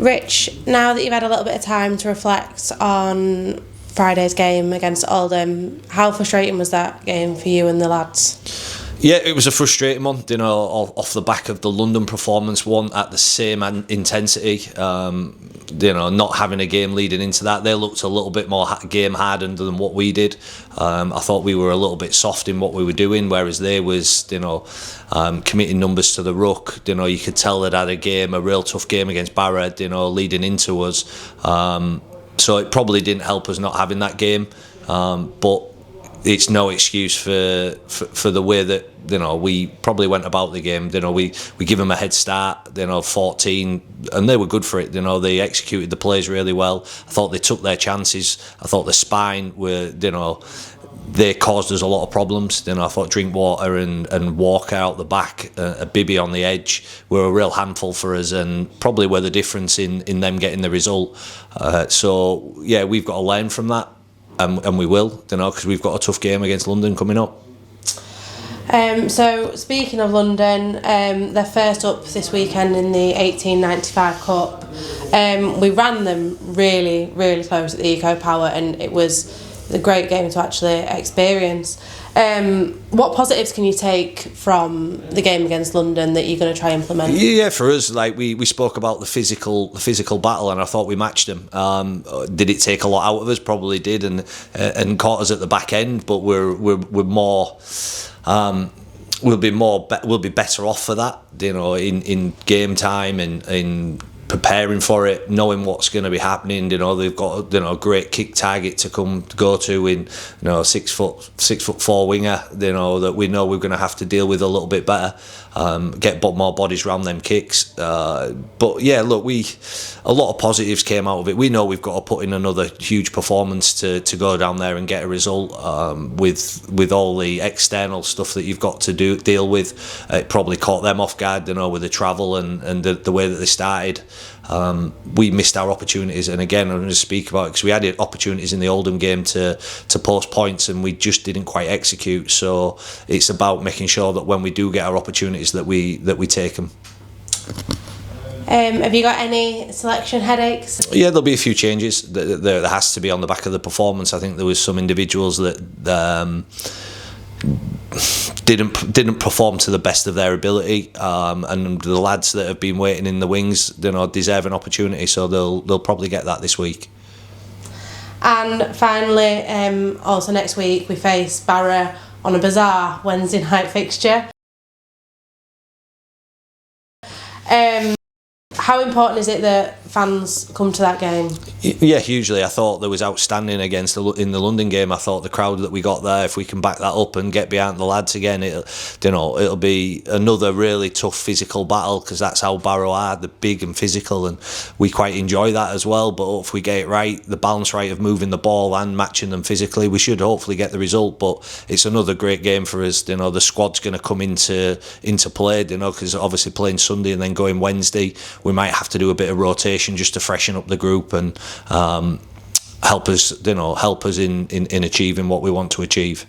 Rich, now that you've had a little bit of time to reflect on Friday's game against Oldham, how frustrating was that game for you and the lads? Yeah, it was a frustrating one, off the back of the London performance, one at the same intensity. Not having a game leading into that, they looked a little bit more game hardened than what we did. I thought we were a little bit soft in what we were doing, whereas they was, committing numbers to the ruck. You could tell they'd had a real tough game against Barra, leading into us. So it probably didn't help us not having that game, but it's no excuse for the way that we probably went about the game. We give them a head start, 14, and they were good for it. They executed the plays really well. I thought they took their chances. I thought the spine were, they caused us a lot of problems. I thought Drinkwater and Walker out the back, Bibby on the edge were a real handful for us, and probably were the difference in them getting the result. So yeah, we've got to learn from that. And we will, because we've got a tough game against London coming up. So speaking of London, they're first up this weekend in the 1895 Cup. We ran them really, really close at the Eco Power, and it was a great game to actually experience. What positives can you take from the game against London that you're going to try and implement? Yeah, for us, like we spoke about the physical battle, and I thought we matched them. Did it take a lot out of us? Probably did, and caught us at the back end. But we're more. We'll be better off for that, in game time and in preparing for it, knowing what's going to be happening. They've got a great kick target to go to in 6'4" winger. That we know we're going to have to deal with a little bit better. Get more bodies round them kicks. But yeah, look, a lot of positives came out of it. We know we've got to put in another huge performance to go down there and get a result. With all the external stuff that you've got to deal with, it probably caught them off guard. With the travel and the way that they started. We missed our opportunities, and again I'm going to speak about it because we had opportunities in the Oldham game to post points, and we just didn't quite execute. So it's about making sure that when we do get our opportunities that we take them. Have you got any selection headaches? Yeah, there'll be a few changes. There has to be on the back of the performance. I think there was some individuals that didn't perform to the best of their ability, and the lads that have been waiting in the wings, deserve an opportunity, so they'll probably get that this week. And finally, also next week we face Barra on a bizarre Wednesday night fixture. How important is it that fans come to that game? Yeah, hugely. I thought there was outstanding in the London game. I thought the crowd that we got there, if we can back that up and get behind the lads again, it'll be another really tough physical battle, because that's how Barrow are. They're big and physical, and we quite enjoy that as well. But if we get it right, the balance right of moving the ball and matching them physically, we should hopefully get the result. But it's another great game for us. The squad's going to come into play, because obviously playing Sunday and then going Wednesday, we might have to do a bit of rotation just to freshen up the group and help us in achieving what we want to achieve.